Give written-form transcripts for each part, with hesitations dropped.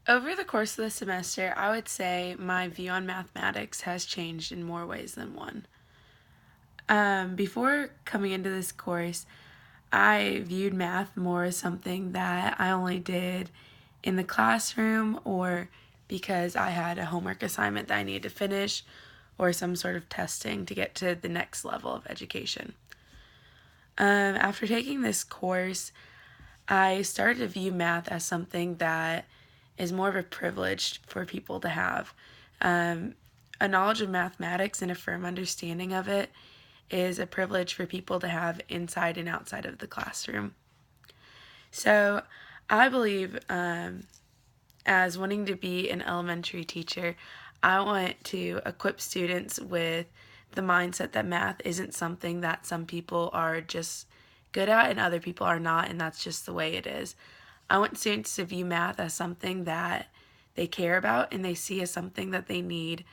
Over the course of the semester, I would say my view on mathematics has changed in more ways than one. Before coming into this course, I viewed math more as something that I only did in the classroom or because I had a homework assignment that I needed to finish or some sort of testing to get to the next level of education. After taking this course, I started to view math as something that is more of a privilege for people to have. Um, a knowledge of mathematics and a firm understanding of it is a privilege for people to have inside and outside of the classroom. So I believe, as wanting to be an elementary teacher, I want to equip students with the mindset that math isn't something that some people are just good at and other people are not, and that's just the way it is. I want students to view math as something that they care about and they see as something that they need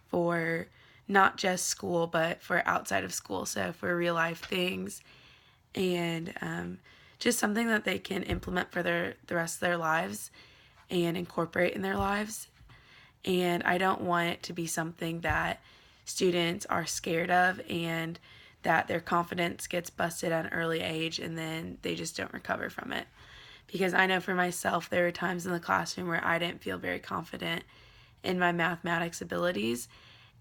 for not just school, but for outside of school. So for real life things and just something that they can implement for the rest of their lives and incorporate in their lives. And I don't want it to be something that students are scared of and that their confidence gets busted at an early age and then they just don't recover from it. Because I know for myself, there were times in the classroom where I didn't feel very confident in my mathematics abilities.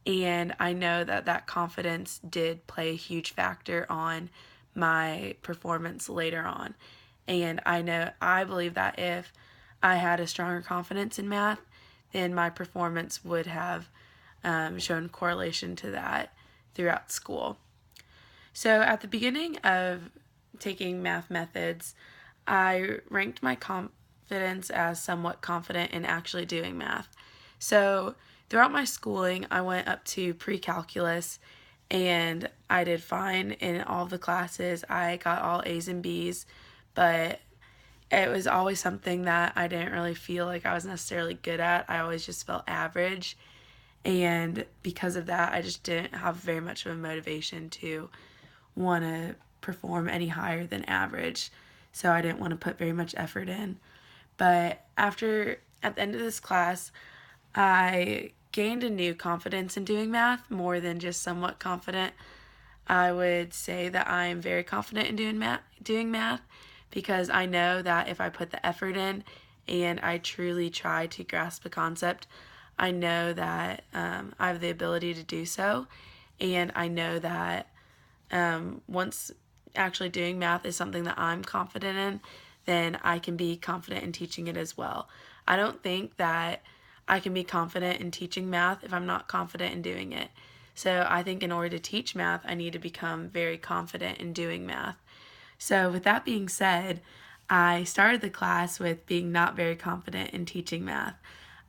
And I know that that confidence did play a huge factor on my performance later on. And I believe that if I had a stronger confidence in math, then my performance would have shown correlation to that throughout school. So at the beginning of taking math methods, I ranked my confidence as somewhat confident in actually doing math. So throughout my schooling, I went up to pre-calculus and I did fine in all of the classes. I got all A's and B's, but it was always something that I didn't really feel like I was necessarily good at. I always just felt average. And because of that, I just didn't have very much of a motivation to want to perform any higher than average. So I didn't want to put very much effort in. But at the end of this class, I gained a new confidence in doing math more than just somewhat confident. I would say that I am very confident in doing math because I know that if I put the effort in and I truly try to grasp a concept, I know that I have the ability to do so. And I know that once actually doing math is something that I'm confident in, then I can be confident in teaching it as well. I don't think that I can be confident in teaching math if I'm not confident in doing it. So I think in order to teach math, I need to become very confident in doing math. So with that being said, I started the class with being not very confident in teaching math.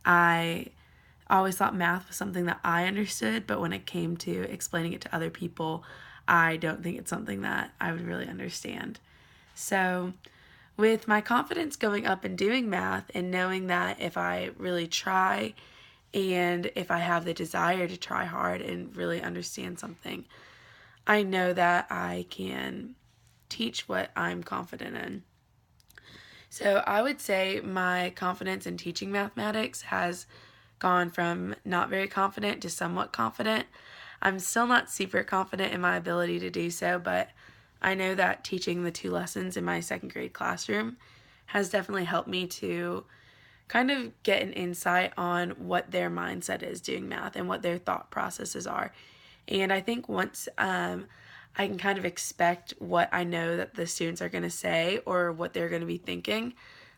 I always thought math was something that I understood, but when it came to explaining it to other people, I don't think it's something that I would really understand. So, with my confidence going up in doing math and knowing that if I really try and if I have the desire to try hard and really understand something, I know that I can teach what I'm confident in. So I would say my confidence in teaching mathematics has gone from not very confident to somewhat confident. I'm still not super confident in my ability to do so, but I know that teaching the 2 lessons in my second grade classroom has definitely helped me to kind of get an insight on what their mindset is doing math and what their thought processes are. And I think once I can kind of expect what I know that the students are going to say or what they're going to be thinking,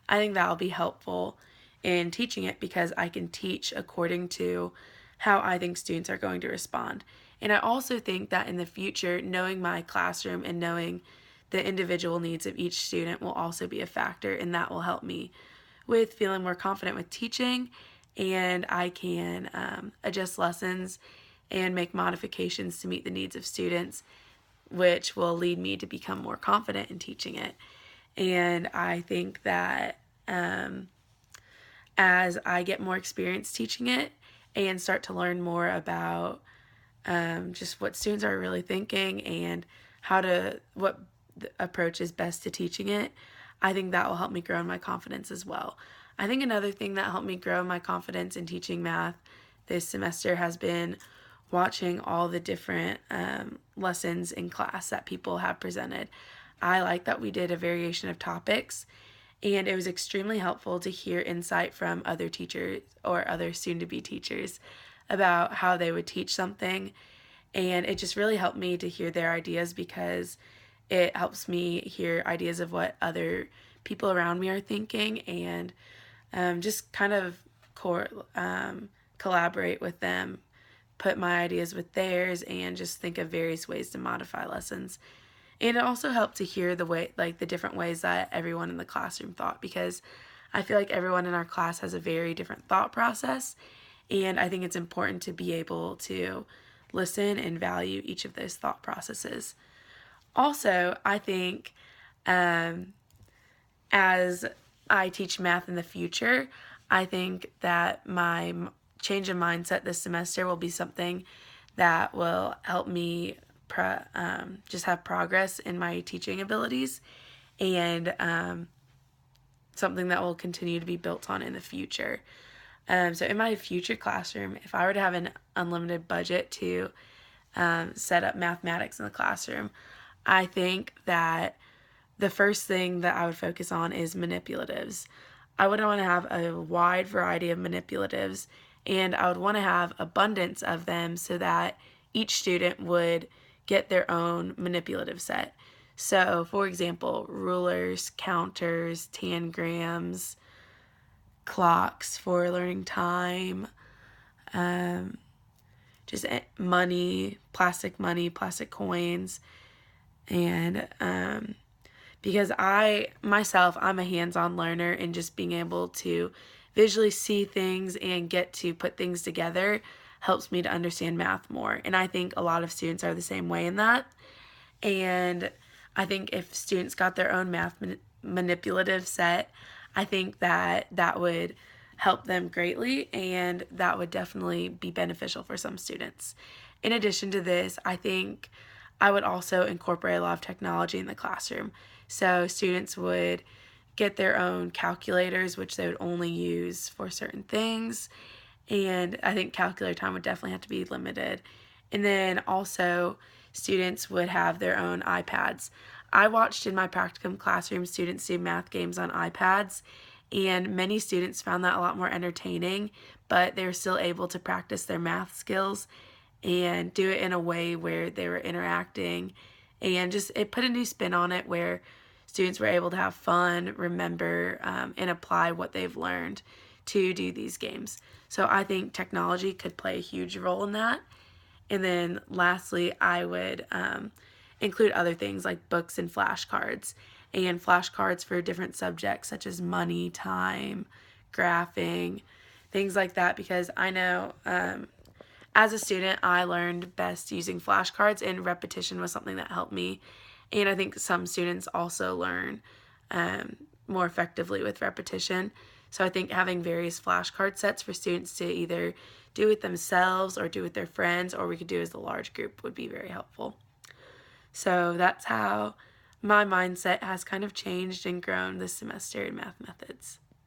I think that'll be helpful in teaching it because I can teach according to how I think students are going to respond. And I also think that in the future, knowing my classroom and knowing the individual needs of each student will also be a factor, and that will help me with feeling more confident with teaching, and I can adjust lessons and make modifications to meet the needs of students, which will lead me to become more confident in teaching it. And I think that as I get more experience teaching it and start to learn more about just what students are really thinking and what approach is best to teaching it, I think that will help me grow in my confidence as well. I think another thing that helped me grow my confidence in teaching math this semester has been watching all the different lessons in class that people have presented. I like that we did a variation of topics, and it was extremely helpful to hear insight from other teachers or other soon-to-be teachers about how they would teach something. And it just really helped me to hear their ideas, because it helps me hear ideas of what other people around me are thinking, and just kind of collaborate with them, put my ideas with theirs, and just think of various ways to modify lessons. And it also helped to hear the different ways that everyone in the classroom thought, because I feel like everyone in our class has a very different thought process, and I think it's important to be able to listen and value each of those thought processes. Also, I think as I teach math in the future, I think that my change in mindset this semester will be something that will help me just have progress in my teaching abilities, and something that will continue to be built on in the future. So in my future classroom, if I were to have an unlimited budget to set up mathematics in the classroom, I think that the first thing that I would focus on is manipulatives. I would want to have a wide variety of manipulatives, and I would want to have abundance of them so that each student would get their own manipulative set. So, for example, rulers, counters, tangrams, clocks for learning time, just money, plastic coins, and because I'm a hands-on learner, and just being able to visually see things and get to put things together helps me to understand math more. And I think a lot of students are the same way in that. And I think if students got their own math manipulative set, I think that that would help them greatly, and that would definitely be beneficial for some students. In addition to this, I think I would also incorporate a lot of technology in the classroom. So students would get their own calculators, which they would only use for certain things. And I think calculator time would definitely have to be limited. And then also students would have their own iPads. I watched in my practicum classroom students do math games on iPads, and many students found that a lot more entertaining, but they were still able to practice their math skills and do it in a way where they were interacting, and just it put a new spin on it where students were able to have fun, remember, and apply what they've learned to do these games. So I think technology could play a huge role in that. And then lastly, I would include other things like books and flashcards, and flashcards for different subjects such as money, time, graphing, things like that, because I know as a student, I learned best using flashcards, and repetition was something that helped me. And I think some students also learn more effectively with repetition. So I think having various flashcard sets for students to either do it themselves or do with their friends, or we could do as a large group, would be very helpful. So that's how my mindset has kind of changed and grown this semester in math methods.